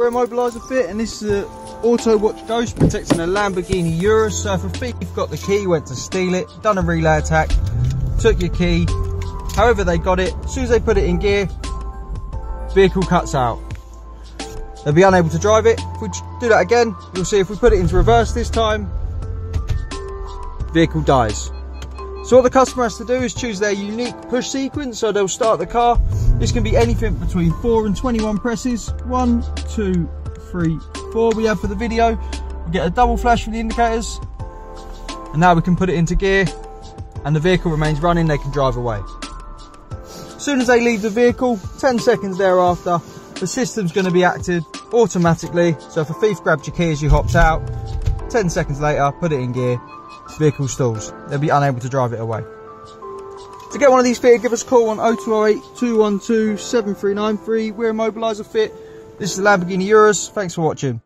we're Immobiliser Fit, and this is the Autowatch Ghost protecting a Lamborghini Urus. So if a thief got the key, went to steal it, done a relay attack, took your key, however they got it, as soon as they put it in gear, vehicle cuts out. They'll be unable to drive it. If we do that again, you'll see if we put it into reverse this time, vehicle dies. So what the customer has to do is choose their unique push sequence. So they'll start the car. This can be anything between 4 and 21 presses. 1, 2, 3, 4 we have for the video. We get a double flash for the indicators. And now we can put it into gear and the vehicle remains running, they can drive away. As soon as they leave the vehicle, 10 seconds thereafter, the system's going to be active automatically. So if a thief grabs your key as you hopped out, 10 seconds later, put it in gear, vehicle stalls. They'll be unable to drive it away. To get one of these fitted, give us a call on 0208 212 7393. We're Immobiliser Fit. This is the Lamborghini Urus. Thanks for watching.